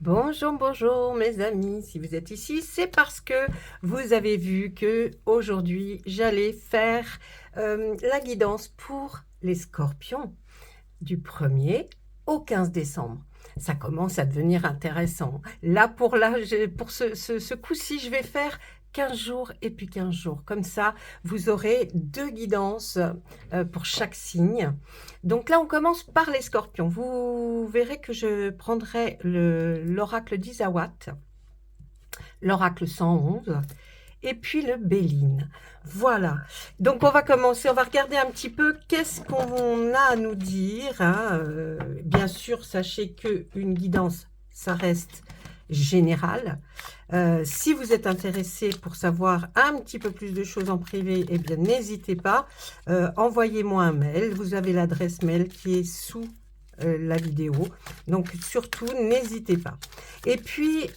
Bonjour, bonjour mes amis. Si vous êtes ici, c'est parce que vous avez vu que aujourd'hui j'allais faire la guidance pour les scorpions du 1er au 15 décembre. Ça commence à devenir intéressant. Là, pour ce coup-ci, je vais faire 15 jours et puis 15 jours. Comme ça, vous aurez 2 guidances pour chaque signe. Donc là, on commence par les scorpions. Vous verrez que je prendrai l'oracle d'Isawat, l'oracle 111, et puis le Béline. Voilà. Donc, on va commencer. On va regarder un petit peu qu'est-ce qu'on a à nous dire. Hein. Bien sûr, sachez qu'une guidance, ça reste général. Si vous êtes intéressé pour savoir un petit peu plus de choses en privé, eh bien, n'hésitez pas. Envoyez-moi un mail. Vous avez l'adresse mail qui est sous la vidéo. Donc, surtout, n'hésitez pas. Et puis,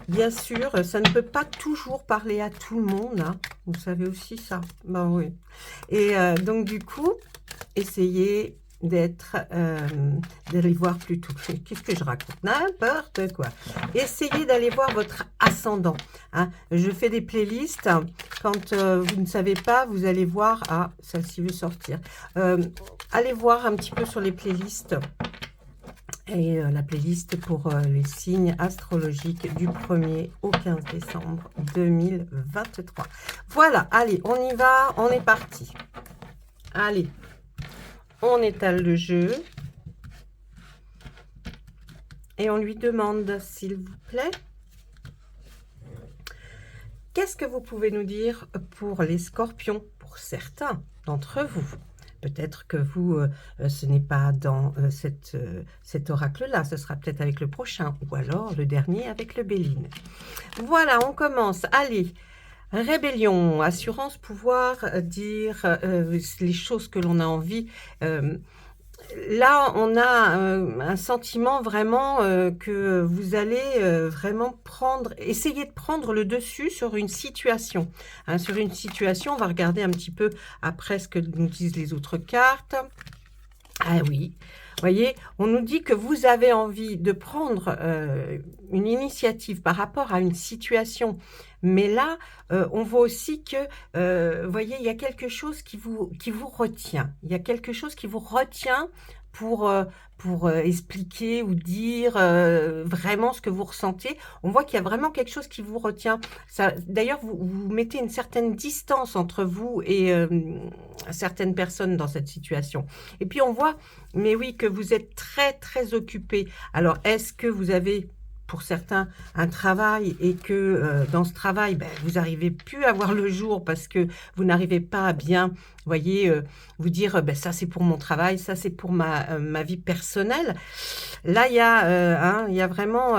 bien sûr, ça ne peut pas toujours parler à tout le monde. Hein. Vous savez aussi ça. Ben oui. Et donc, du coup, essayez d'aller voir plutôt. Qu'est-ce que je raconte? N'importe quoi. Essayez d'aller voir votre ascendant. Hein. Je fais des playlists. Quand vous ne savez pas, vous allez voir. Ah, celle-ci veut sortir. Allez voir un petit peu sur les playlists. Et la playlist pour les signes astrologiques du 1er au 15 décembre 2023. Voilà, allez, on y va, on est parti. Allez, on étale le jeu. Et on lui demande, s'il vous plaît, qu'est-ce que vous pouvez nous dire pour les scorpions, pour certains d'entre vous? Peut-être que vous, ce n'est pas dans cet oracle-là, ce sera peut-être avec le prochain, ou alors le dernier avec le Béline. Voilà, on commence. Allez, rébellion, assurance, pouvoir dire les choses que l'on a envie. Là, on a un sentiment vraiment que vous allez vraiment essayer de prendre le dessus sur une situation. Hein, sur une situation, on va regarder un petit peu après ce que nous disent les autres cartes. Ah oui, vous voyez, on nous dit que vous avez envie de prendre une initiative par rapport à une situation. Mais là, on voit aussi que, vous voyez, il y a quelque chose qui vous retient. Il y a quelque chose qui vous retient pour expliquer ou dire vraiment ce que vous ressentez. On voit qu'il y a vraiment quelque chose qui vous retient. D'ailleurs, vous mettez une certaine distance entre vous et certaines personnes dans cette situation. Et puis, on voit, mais oui, que vous êtes très, très occupé. Alors, est-ce que vous avez pour certains un travail et que dans ce travail, ben, vous n'arrivez plus à voir le jour parce que vous n'arrivez pas à bien, voyez, vous dire ben, ça c'est pour mon travail, ça c'est pour ma vie personnelle. Là, il y a vraiment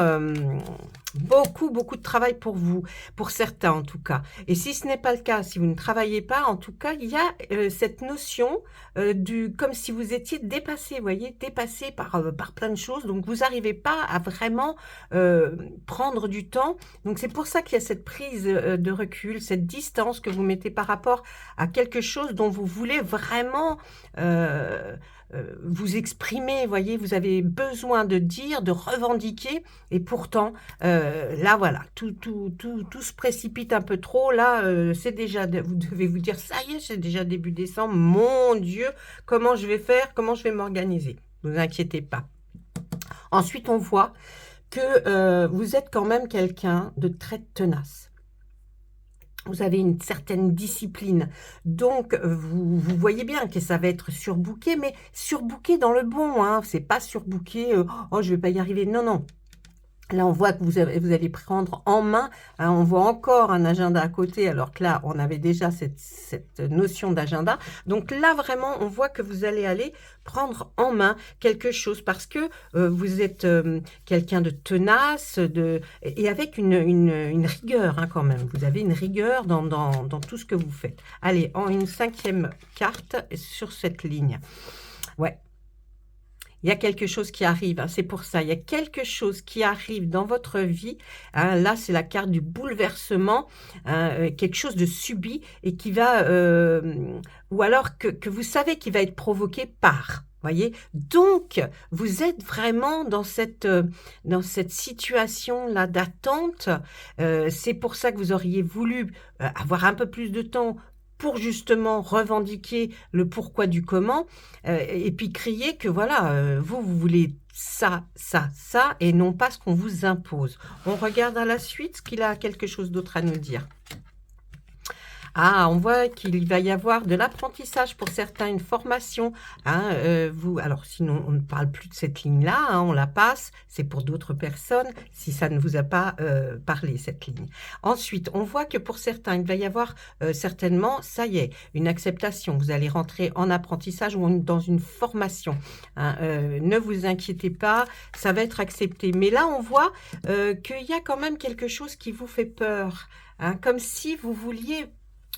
beaucoup, beaucoup de travail pour vous, pour certains en tout cas. Et si ce n'est pas le cas, si vous ne travaillez pas, en tout cas, il y a cette notion comme si vous étiez dépassé, vous voyez, dépassé par plein de choses. Donc, vous n'arrivez pas à vraiment prendre du temps. Donc, c'est pour ça qu'il y a cette prise de recul, cette distance que vous mettez par rapport à quelque chose dont vous voulez vraiment vous exprimer, voyez, vous avez besoin de dire, de revendiquer, et pourtant, là, voilà, tout se précipite un peu trop, là, c'est déjà, vous devez vous dire, ça y est, c'est déjà début décembre, mon Dieu, comment je vais faire, comment je vais m'organiser, ne vous inquiétez pas. Ensuite, on voit que vous êtes quand même quelqu'un de très tenace. Vous avez une certaine discipline. Donc, vous voyez bien que ça va être surbooké, mais surbooké dans le bon. Hein. C'est pas surbooké, oh, je vais pas y arriver. Non, non. Là, on voit que vous allez prendre en main. Hein, on voit encore un agenda à côté, alors que là, on avait déjà cette notion d'agenda. Donc là, vraiment, on voit que vous allez aller prendre en main quelque chose parce que vous êtes quelqu'un de tenace et avec une rigueur hein, quand même. Vous avez une rigueur dans tout ce que vous faites. Allez, en une 5e carte sur cette ligne. Ouais. Il y a quelque chose qui arrive, hein, c'est pour ça. Il y a quelque chose qui arrive dans votre vie. Hein, là, c'est la carte du bouleversement, hein, quelque chose de subi et qui va, ou alors que vous savez qui va être provoqué par. Voyez? Donc, vous êtes vraiment dans cette situation-là d'attente. C'est pour ça que vous auriez voulu, avoir un peu plus de temps pour justement revendiquer le pourquoi du comment, et puis crier que voilà, vous voulez ça, ça, ça et non pas ce qu'on vous impose. On regarde à la suite ce qu'il a quelque chose d'autre à nous dire. Ah, on voit qu'il va y avoir de l'apprentissage pour certains, une formation, hein, alors sinon on ne parle plus de cette ligne-là, hein, on la passe, c'est pour d'autres personnes, si ça ne vous a pas, parlé cette ligne. Ensuite, on voit que pour certains, il va y avoir, certainement, ça y est, une acceptation. Vous allez rentrer en apprentissage ou dans une formation, hein, ne vous inquiétez pas, ça va être accepté. Mais là, on voit, qu'il y a quand même quelque chose qui vous fait peur, hein, comme si vous vouliez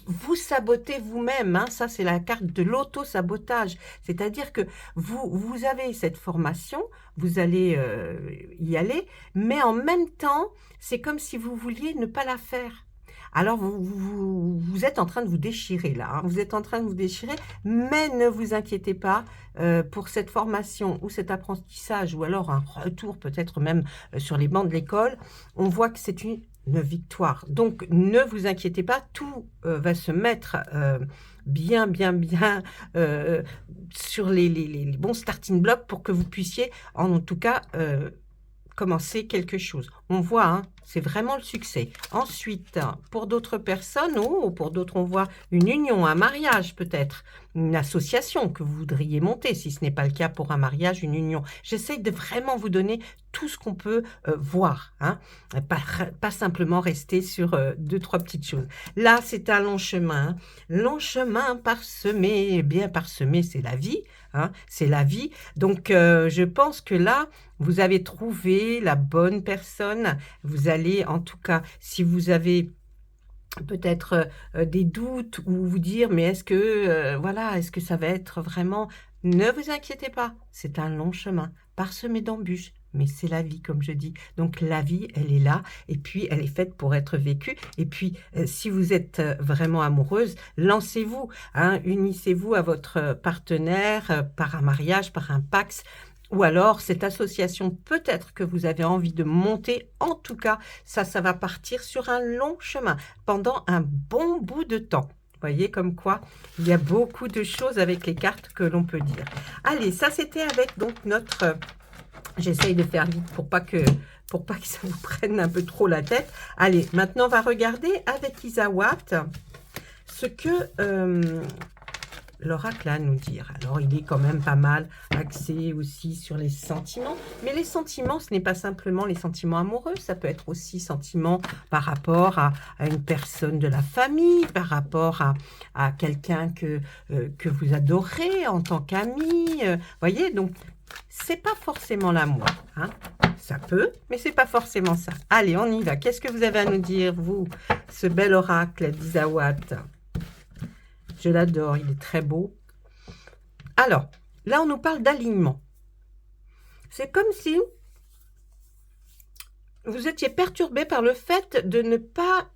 vous sabotez vous-même, hein, ça c'est la carte de l'auto-sabotage. C'est-à-dire que vous avez cette formation, vous allez, y aller, mais en même temps, c'est comme si vous vouliez ne pas la faire. Alors vous êtes en train de vous déchirer là, hein, vous êtes en train de vous déchirer, mais ne vous inquiétez pas, pour cette formation ou cet apprentissage ou alors un retour peut-être même, sur les bancs de l'école, on voit que c'est une victoire. Donc ne vous inquiétez pas, tout, va se mettre, bien, bien, bien, sur les bons starting blocks pour que vous puissiez en tout cas, commencer quelque chose. On voit, hein, c'est vraiment le succès. Ensuite, pour d'autres personnes, ou pour d'autres, on voit une union, un mariage peut-être, une association que vous voudriez monter, si ce n'est pas le cas pour un mariage, une union. J'essaye de vraiment vous donner tout ce qu'on peut voir, hein, pas simplement rester sur 2-3 petites choses. Là, c'est un long chemin parsemé, bien parsemé, c'est la vie, hein, c'est la vie. Donc, je pense que là, vous avez trouvé la bonne personne. Vous allez, en tout cas, si vous avez peut-être, des doutes ou vous dire: «Mais est-ce que, voilà, est-ce que ça va être vraiment?» Ne vous inquiétez pas, c'est un long chemin, parsemé d'embûches, mais c'est la vie, comme je dis. Donc la vie, elle est là et puis elle est faite pour être vécue et puis, si vous êtes, vraiment amoureuse, lancez-vous, hein, unissez-vous à votre partenaire, par un mariage, par un PACS ou alors cette association peut-être que vous avez envie de monter. En tout cas, ça va partir sur un long chemin pendant un bon bout de temps. Vous voyez comme quoi il y a beaucoup de choses avec les cartes que l'on peut dire. Allez, ça c'était avec donc notre j'essaye de faire vite pour pas que ça vous prenne un peu trop la tête. Allez, maintenant on va regarder avec Isawat ce que l'oracle a à nous dire. Alors, il est quand même pas mal axé aussi sur les sentiments. Mais les sentiments, ce n'est pas simplement les sentiments amoureux. Ça peut être aussi sentiments par rapport à une personne de la famille, par rapport à quelqu'un que vous adorez en tant qu'ami. Voyez, donc, c'est pas forcément l'amour, hein. Ça peut, mais c'est pas forcément ça. Allez, on y va. Qu'est-ce que vous avez à nous dire, vous, ce bel oracle d'Isawat? Je l'adore, il est très beau. Alors, là, on nous parle d'alignement. C'est comme si vous étiez perturbé par le fait de ne pas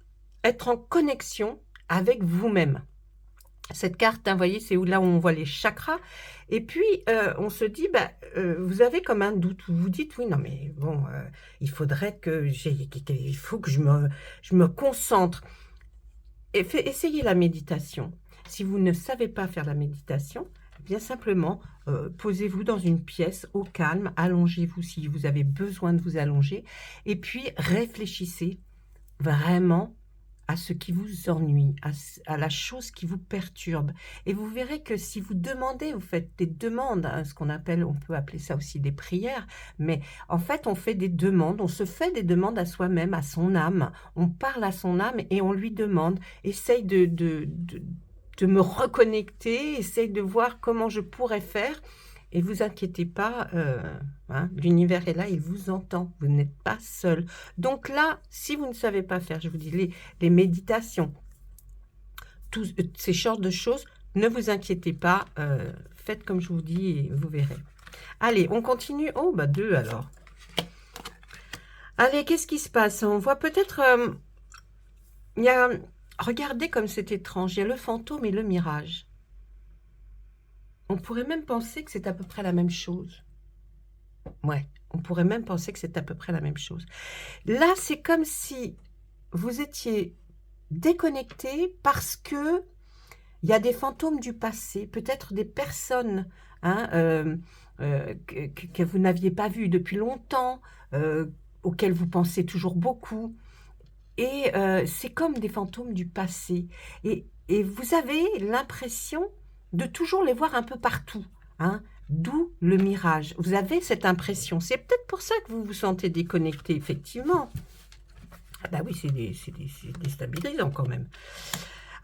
être en connexion avec vous-même. Cette carte, hein, vous voyez, c'est là où on voit les chakras. Et puis, on se dit, bah, vous avez comme un doute. Vous vous dites, oui, non, mais bon, il faudrait que il faut que je me concentre. Et essayez la méditation. Si vous ne savez pas faire la méditation, bien simplement, posez-vous dans une pièce au calme, allongez-vous si vous avez besoin de vous allonger, et puis réfléchissez vraiment à ce qui vous ennuie, à la chose qui vous perturbe. Et vous verrez que si vous demandez, vous faites des demandes, hein, ce qu'on appelle, on peut appeler ça aussi des prières, mais en fait, on fait des demandes, on se fait des demandes à soi-même, à son âme. On parle à son âme et on lui demande, essaye de me reconnecter, essaye de voir comment je pourrais faire. Et vous inquiétez pas, hein, l'univers est là, il vous entend, vous n'êtes pas seul. Donc là, si vous ne savez pas faire, je vous dis, les méditations, tous ces genres de choses, ne vous inquiétez pas, faites comme je vous dis et vous verrez. Allez, on continue. Oh, bah 2 alors. Allez, qu'est-ce qui se passe? On voit peut-être, il y a... Regardez comme c'est étrange, il y a le fantôme et le mirage. on pourrait même penser que c'est à peu près la même chose. Ouais, on pourrait même penser que c'est à peu près la même chose. Là, c'est comme si vous étiez déconnecté parce que il y a des fantômes du passé, peut-être des personnes, hein, que vous n'aviez pas vues depuis longtemps, auxquelles vous pensez toujours beaucoup et c'est comme des fantômes du passé et vous avez l'impression de toujours les voir un peu partout, hein, d'où le mirage. Vous avez cette impression. C'est peut-être pour ça que vous vous sentez déconnecté, effectivement. Ah bah oui, c'est déstabilisant quand même.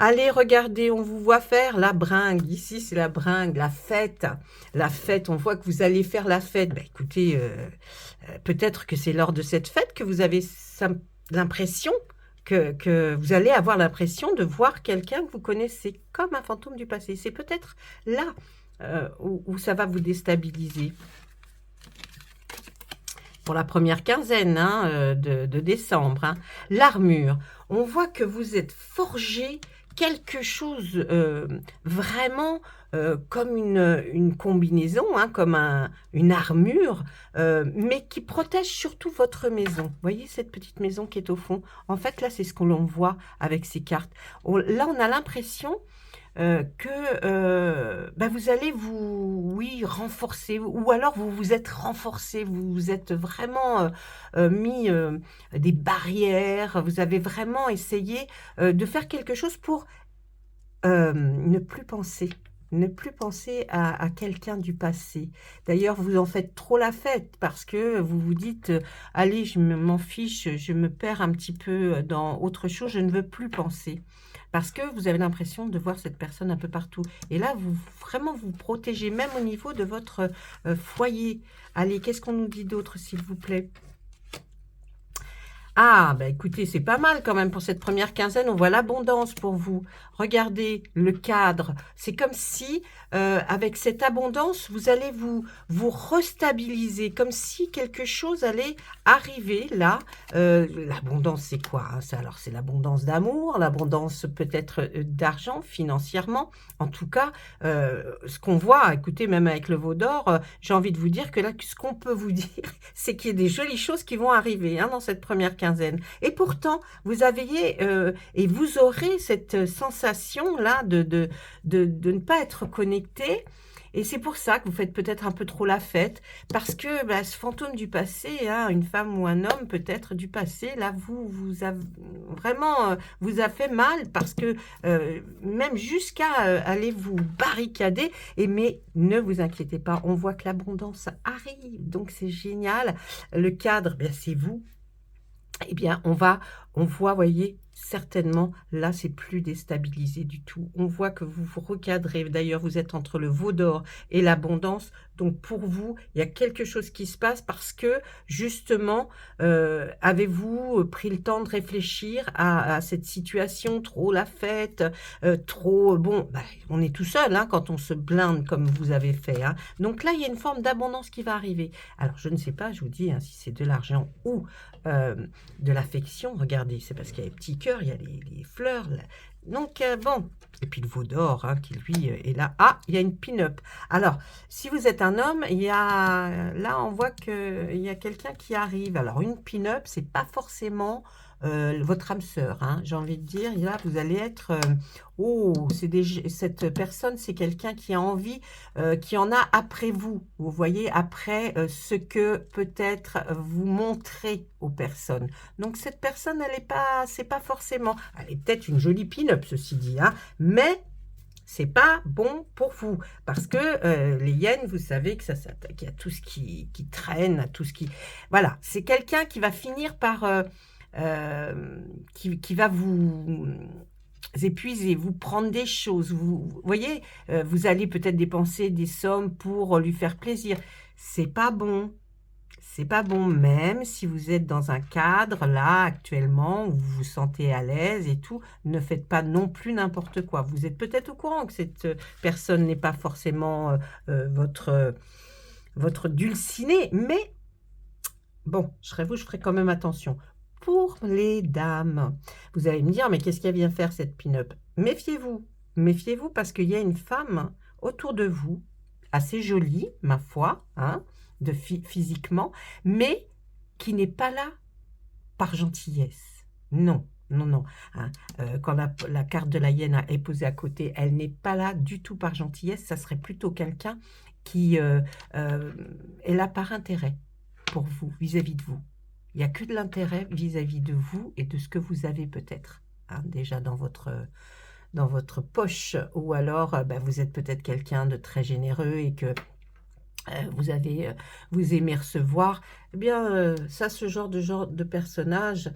Allez, regardez, on vous voit faire la bringue. Ici, c'est la bringue, la fête. La fête, on voit que vous allez faire la fête. Ben, écoutez, peut-être que c'est lors de cette fête que vous avez l'impression que vous allez avoir l'impression de voir quelqu'un que vous connaissez comme un fantôme du passé. C'est peut-être là où ça va vous déstabiliser. Pour la première quinzaine hein, de décembre. Hein. L'armure, on voit que vous êtes forgé quelque chose vraiment comme une combinaison, hein, comme une armure, mais qui protège surtout votre maison. Vous voyez cette petite maison qui est au fond? En fait, là, c'est ce que l'on voit avec ces cartes. Là, on a l'impression que bah, vous allez oui, renforcer, ou alors vous vous êtes renforcé, vous vous êtes vraiment mis des barrières, vous avez vraiment essayé de faire quelque chose pour ne plus penser. Ne plus penser à quelqu'un du passé. D'ailleurs, vous en faites trop la fête parce que vous vous dites « Allez, je m'en fiche, je me perds un petit peu dans autre chose, je ne veux plus penser. » Parce que vous avez l'impression de voir cette personne un peu partout. Et là, vous vraiment vous protégez, même au niveau de votre foyer. Allez, qu'est-ce qu'on nous dit d'autre, s'il vous plaît ? Ah, bah écoutez, c'est pas mal quand même pour cette première quinzaine. On voit l'abondance pour vous. Regardez le cadre. C'est comme si, avec cette abondance, vous allez vous restabiliser, comme si quelque chose allait arriver là. L'abondance, c'est quoi hein alors, c'est l'abondance d'amour, l'abondance peut-être d'argent, financièrement. En tout cas, ce qu'on voit, écoutez, même avec le veau d'or, j'ai envie de vous dire que là, ce qu'on peut vous dire, c'est qu'il y a des jolies choses qui vont arriver hein, dans cette première quinzaine. Et pourtant, vous aviez et vous aurez cette sensation-là de ne pas être connecté. Et c'est pour ça que vous faites peut-être un peu trop la fête, parce que bah, ce fantôme du passé, hein, une femme ou un homme peut-être du passé, là, vous a vraiment vous a fait mal, parce que même jusqu'à aller vous barricader, mais ne vous inquiétez pas, on voit que l'abondance arrive, donc c'est génial. Le cadre, bien, c'est vous. Eh bien, on voit, voyez, certainement, là, c'est plus déstabilisé du tout. On voit que vous vous recadrez. D'ailleurs, vous êtes entre le veau d'or et l'abondance. Donc, pour vous, il y a quelque chose qui se passe parce que, justement, avez-vous pris le temps de réfléchir à cette situation? Trop la fête, trop... Bon, bah, on est tout seul hein, quand on se blinde comme vous avez fait. Hein. Donc là, il y a une forme d'abondance qui va arriver. Alors, je ne sais pas, je vous dis, hein, si c'est de l'argent ou de l'affection. Regardez, c'est parce qu'il y a les petits cœurs, il y a les fleurs. Là. Donc, bon. Et puis le veau d'or, hein, qui lui est là. Ah, il y a une pin-up. Alors, si vous êtes un homme, il y a... Là, on voit qu'il y a quelqu'un qui arrive. Alors, une pin-up, c'est pas forcément... votre âme sœur, hein, j'ai envie de dire, là vous allez être, oh, cette personne, c'est quelqu'un qui a envie, qui en a après vous, vous voyez, après ce que peut-être vous montrez aux personnes. Donc cette personne, elle est pas, c'est pas forcément, elle est peut-être une jolie pin-up, ceci dit, hein, mais c'est pas bon pour vous, parce que les hyènes, vous savez que ça s'attaque à tout ce qui traîne, à tout ce qui, voilà, c'est quelqu'un qui va finir par qui va vous épuiser, vous prendre des choses. Vous voyez, vous allez peut-être dépenser des sommes pour lui faire plaisir. C'est pas bon. C'est pas bon, même si vous êtes dans un cadre, là, actuellement, où vous vous sentez à l'aise et tout, ne faites pas non plus n'importe quoi. Vous êtes peut-être au courant que cette personne n'est pas forcément votre dulcinée, mais bon, je serais vous, je ferai quand même attention. Pour les dames, vous allez me dire, mais qu'est-ce qu'elle vient faire cette pin-up? Méfiez-vous, méfiez-vous parce qu'il y a une femme autour de vous assez joli, ma foi, hein, physiquement, mais qui n'est pas là par gentillesse. Non, non, non. Hein. Quand la carte de la hyène est posée à côté, elle n'est pas là du tout par gentillesse. Ça serait plutôt quelqu'un qui est là par intérêt pour vous, vis-à-vis de vous. Il n'y a que de l'intérêt vis-à-vis de vous et de ce que vous avez peut-être hein, déjà dans votre poche. Ou alors, vous êtes peut-être quelqu'un de très généreux et que vous aimez recevoir, eh bien, ça, ce genre de personnage,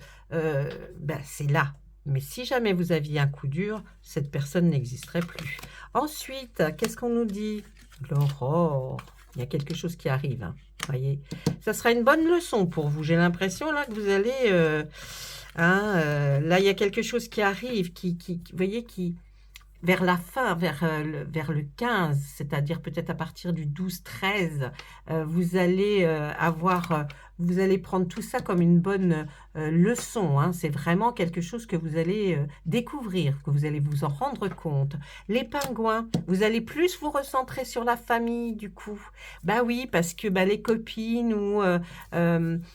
c'est là. Mais si jamais vous aviez un coup dur, cette personne n'existerait plus. Ensuite, qu'est-ce qu'on nous dit? L'aurore. Il y a quelque chose qui arrive. Hein, voyez, ça sera une bonne leçon pour vous. J'ai l'impression là que vous allez... là, il y a quelque chose qui arrive, vous voyez, qui vers la fin, vers le 15, c'est-à-dire peut-être à partir du 12-13, vous allez vous allez prendre tout ça comme une bonne leçon. Hein. C'est vraiment quelque chose que vous allez découvrir, que vous allez vous en rendre compte. Les pingouins, vous allez plus vous recentrer sur la famille du coup. Bah oui, parce que les copines ou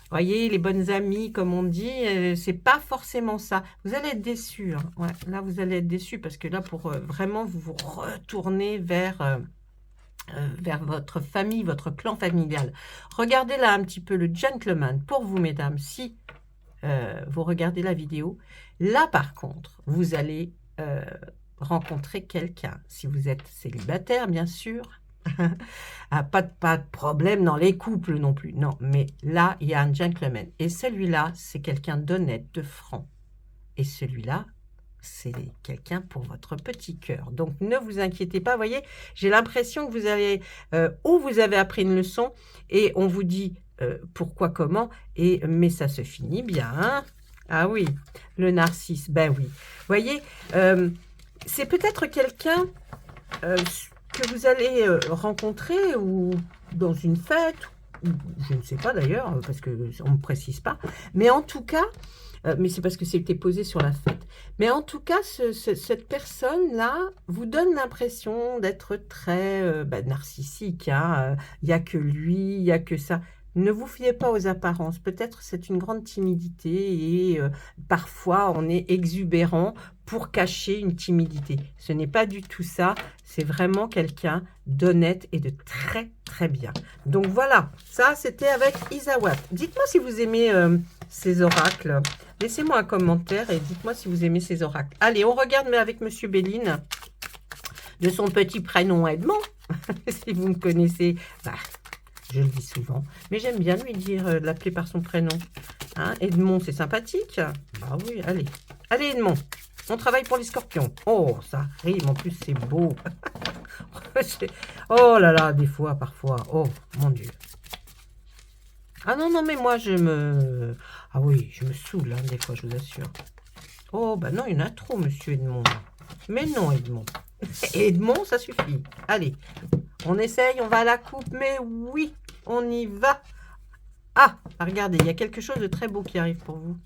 voyez, les bonnes amies, comme on dit, c'est pas forcément ça. Vous allez être déçus. Hein. Ouais, là, vous allez être déçus parce que là, pour vraiment vous retourner vers votre famille, votre clan familial. Regardez là un petit peu le gentleman pour vous, mesdames, si vous regardez la vidéo. Là, par contre, vous allez rencontrer quelqu'un. Si vous êtes célibataire, bien sûr. Pas de problème dans les couples non plus. Non, mais là, il y a un gentleman. Et celui-là, c'est quelqu'un d'honnête, de franc. Et celui-là, c'est quelqu'un pour votre petit cœur. Donc, ne vous inquiétez pas. Vous voyez, j'ai l'impression que vous allez... ou vous avez appris une leçon et on vous dit pourquoi, comment, mais ça se finit bien. Hein. Ah oui, le narcisse, ben oui. Vous voyez, c'est peut-être quelqu'un que vous allez rencontrer ou dans une fête, ou je ne sais pas d'ailleurs, parce qu'on ne me précise pas. Mais en tout cas... mais c'est parce que c'était posé sur la fête. Mais en tout cas, cette personne-là vous donne l'impression d'être très narcissique. Hein. Il n'y a que lui, il n'y a que ça. Ne vous fiez pas aux apparences. Peut-être c'est une grande timidité et parfois on est exubérant pour cacher une timidité. Ce n'est pas du tout ça. C'est vraiment quelqu'un d'honnête et de très très bien. Donc voilà, ça c'était avec Isawat. Dites-moi si vous aimez ces oracles. Laissez-moi un commentaire et dites-moi si vous aimez ces oracles. Allez, on regarde mais avec Monsieur Béline, de son petit prénom Edmond. Si vous me connaissez, je le dis souvent. Mais j'aime bien lui dire, l'appeler par son prénom. Hein, Edmond, c'est sympathique. Bah oui, allez. Allez, Edmond. On travaille pour les scorpions. Oh, ça rime. En plus, c'est beau. Oh là là, des fois, parfois. Oh, mon Dieu. Ah non, non, mais moi, ah oui, je me saoule, hein, des fois, je vous assure. Oh, bah non, il y en a trop, monsieur Edmond. Mais non, Edmond. Edmond, ça suffit. Allez, on essaye, on va à la coupe, mais oui, on y va. Ah, regardez, il y a quelque chose de très beau qui arrive pour vous.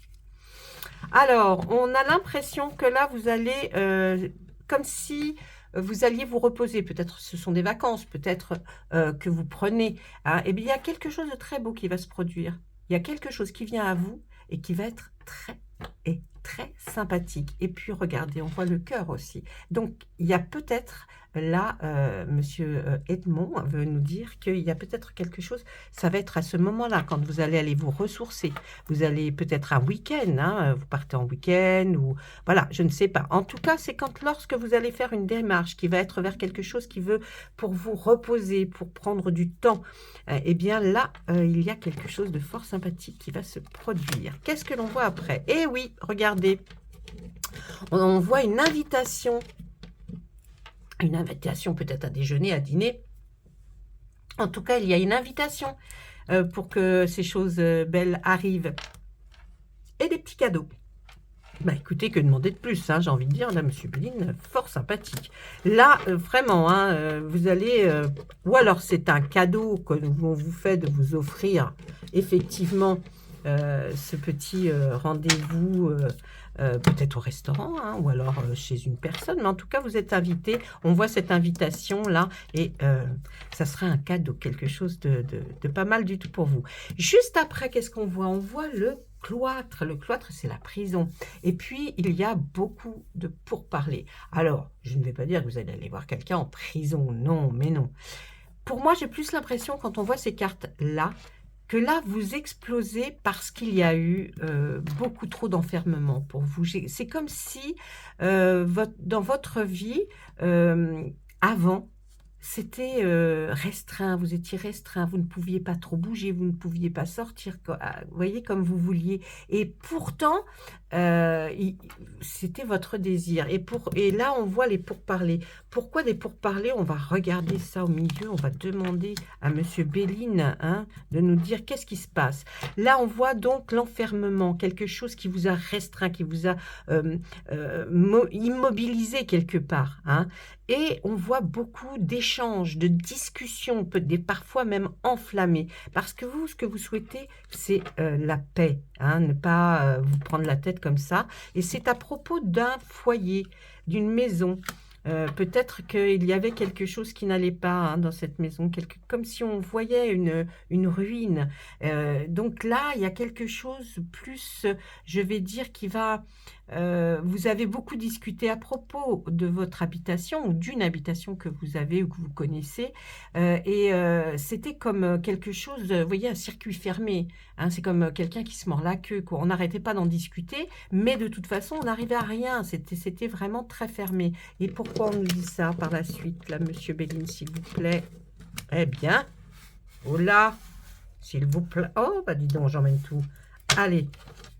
Alors, on a l'impression que là, vous allez, comme si vous alliez vous reposer. Peut-être ce sont des vacances, peut-être que vous prenez. Hein, et bien, il y a quelque chose de très beau qui va se produire. Il y a quelque chose qui vient à vous et qui va être très sympathique. Et puis, regardez, on voit le cœur aussi. Donc, il y a peut-être, là, Monsieur Edmond veut nous dire qu'il y a peut-être quelque chose, ça va être à ce moment-là, quand vous allez aller vous ressourcer. Vous allez peut-être un week-end, hein, vous partez en week-end, ou voilà, je ne sais pas. En tout cas, c'est lorsque vous allez faire une démarche qui va être vers quelque chose qui veut pour vous reposer, pour prendre du temps, eh bien là, il y a quelque chose de fort sympathique qui va se produire. Qu'est-ce que l'on voit après? Eh oui, regardez, on voit une invitation peut-être à déjeuner, à dîner. En tout cas, il y a une invitation pour que ces choses belles arrivent. Et des petits cadeaux. Bah écoutez, que demander de plus, hein, j'ai envie de dire, là, Monsieur Béline, fort sympathique. Là, vraiment, hein, vous allez... ou alors c'est un cadeau qu'on vous fait de vous offrir, effectivement, ce petit rendez-vous peut-être au restaurant, hein, ou alors chez une personne, mais en tout cas, vous êtes invité. On voit cette invitation-là et ça sera un cadeau, quelque chose de pas mal du tout pour vous. Juste après, qu'est-ce qu'on voit? On voit le cloître. Le cloître, c'est la prison. Et puis, il y a beaucoup de pourparlers. Alors, je ne vais pas dire que vous allez aller voir quelqu'un en prison. Non, mais non. Pour moi, j'ai plus l'impression, quand on voit ces cartes-là, que là, vous explosez parce qu'il y a eu beaucoup trop d'enfermement pour vous. C'est comme si dans votre vie, avant, c'était restreint, vous étiez restreint, vous ne pouviez pas trop bouger, vous ne pouviez pas sortir, vous voyez, comme vous vouliez. Et pourtant, c'était votre désir. Et là, on voit les pourparlers. Pourquoi des pourparlers? On va regarder ça au milieu, on va demander à Monsieur Béline, hein, de nous dire qu'est-ce qui se passe. Là, on voit donc l'enfermement, quelque chose qui vous a restreint, qui vous a immobilisé quelque part, hein. Et on voit beaucoup d'échanges, de discussions, parfois même enflammées. Parce que vous, ce que vous souhaitez, c'est la paix, hein, ne pas vous prendre la tête comme ça. Et c'est à propos d'un foyer, d'une maison. Peut-être qu'il y avait quelque chose qui n'allait pas, hein, dans cette maison, comme si on voyait une ruine. Donc là, il y a quelque chose plus, je vais dire, qui va... vous avez beaucoup discuté à propos de votre habitation ou d'une habitation que vous avez ou que vous connaissez. C'était comme quelque chose, vous voyez, un circuit fermé, hein, c'est comme quelqu'un qui se mord la queue, quoi. On n'arrêtait pas d'en discuter, mais de toute façon, on n'arrivait à rien. C'était vraiment très fermé. Et pourquoi on nous dit ça par la suite, là, Monsieur Béline, s'il vous plaît? Eh bien, oh là, s'il vous plaît. Oh, bah dis donc, j'emmène tout. Allez,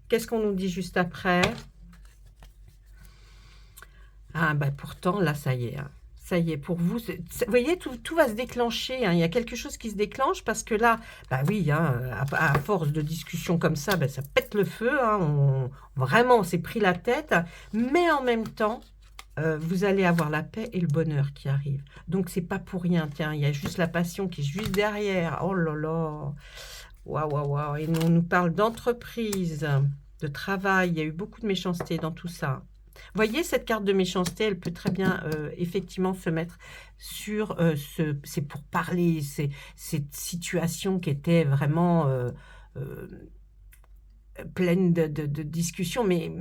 qu'est-ce qu'on nous dit juste après? Ah, bah pourtant, là, ça y est, hein. Ça y est, pour vous, vous voyez, tout va se déclencher, hein. Il y a quelque chose qui se déclenche parce que là, bah oui, hein, à force de discussions comme ça, bah, ça pète le feu, hein. Vraiment, on s'est pris la tête. Mais en même temps, vous allez avoir la paix et le bonheur qui arrivent. Donc, c'est pas pour rien. Tiens, il y a juste la passion qui est juste derrière. Oh là là. Waouh, waouh, waouh. Et on nous parle d'entreprise, de travail. Il y a eu beaucoup de méchanceté dans tout ça. Voyez, cette carte de méchanceté, elle peut très bien effectivement se mettre sur c'est pour parler, cette situation qui était vraiment pleine de discussions, mais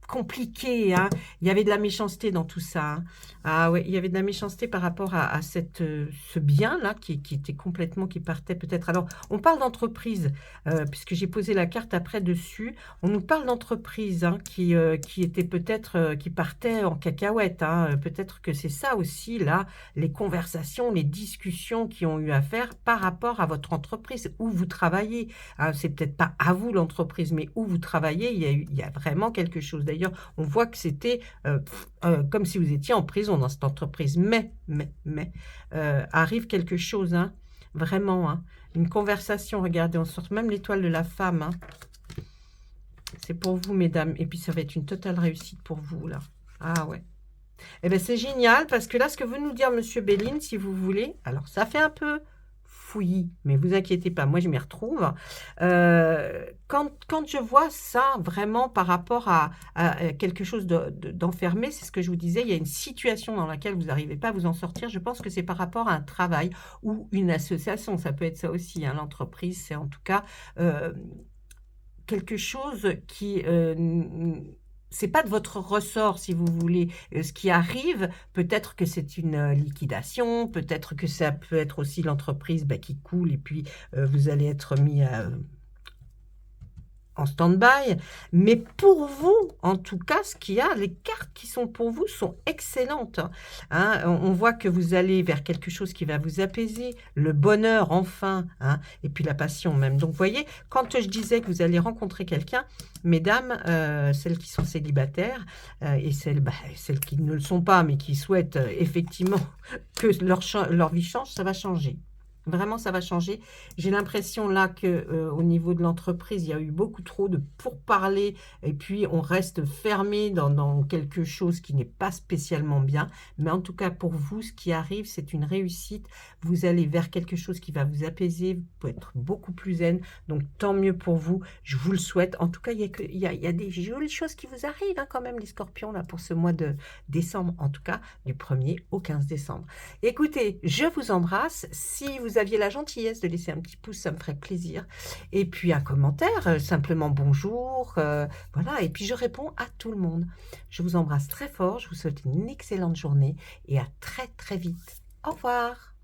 compliquée, hein. Il y avait de la méchanceté dans tout ça, hein. Ah ouais, il y avait de la méchanceté par rapport à ce bien-là qui était complètement, qui partait peut-être. Alors, on parle d'entreprise, puisque j'ai posé la carte après dessus. On nous parle d'entreprise, hein, qui était peut-être, qui partait en cacahuète, hein. Peut-être que c'est ça aussi, là, les conversations, les discussions qui ont eu à faire par rapport à votre entreprise, où vous travaillez. Ah, c'est peut-être pas à vous l'entreprise, mais où vous travaillez, il y a vraiment quelque chose. D'ailleurs, on voit que c'était comme si vous étiez en prison dans cette entreprise. Mais arrive quelque chose, hein, vraiment, hein, une conversation. Regardez, on sort même l'étoile de la femme, hein. C'est pour vous, mesdames. Et puis, ça va être une totale réussite pour vous, là. Ah ouais. Eh bien, c'est génial, parce que là, ce que veut nous dire Monsieur Béline, si vous voulez, alors ça fait un peu fouillis, mais vous inquiétez pas, moi je m'y retrouve. Quand je vois ça vraiment par rapport à quelque chose d'enfermé, c'est ce que je vous disais, il y a une situation dans laquelle vous n'arrivez pas à vous en sortir. Je pense que c'est par rapport à un travail ou une association, ça peut être ça aussi, hein. L'entreprise, c'est en tout cas quelque chose qui... c'est pas de votre ressort, si vous voulez. Ce qui arrive, peut-être que c'est une liquidation, peut-être que ça peut être aussi l'entreprise qui coule et puis vous allez être mis en stand-by. Mais pour vous, en tout cas, ce qu'il y a, les cartes qui sont pour vous sont excellentes, hein. On voit que vous allez vers quelque chose qui va vous apaiser, le bonheur enfin, hein, et puis la passion même. Donc, vous voyez, quand je disais que vous allez rencontrer quelqu'un, mesdames, celles qui sont célibataires et celles qui ne le sont pas, mais qui souhaitent effectivement que leur vie change, ça va changer. Vraiment, ça va changer. J'ai l'impression là que, au niveau de l'entreprise, il y a eu beaucoup trop de pourparlers et puis on reste fermé dans quelque chose qui n'est pas spécialement bien. Mais en tout cas pour vous, ce qui arrive, c'est une réussite. Vous allez vers quelque chose qui va vous apaiser, vous pouvez être beaucoup plus zen, donc tant mieux pour vous. Je vous le souhaite. En tout cas, il y a des jolies choses qui vous arrivent, hein, quand même les scorpions là pour ce mois de décembre, en tout cas du 1er au 15 décembre. Écoutez, je vous embrasse. Si vous aviez la gentillesse de laisser un petit pouce, ça me ferait plaisir. Et puis un commentaire, simplement bonjour, voilà. Et puis je réponds à tout le monde. Je vous embrasse très fort. Je vous souhaite une excellente journée et à très très vite. Au revoir.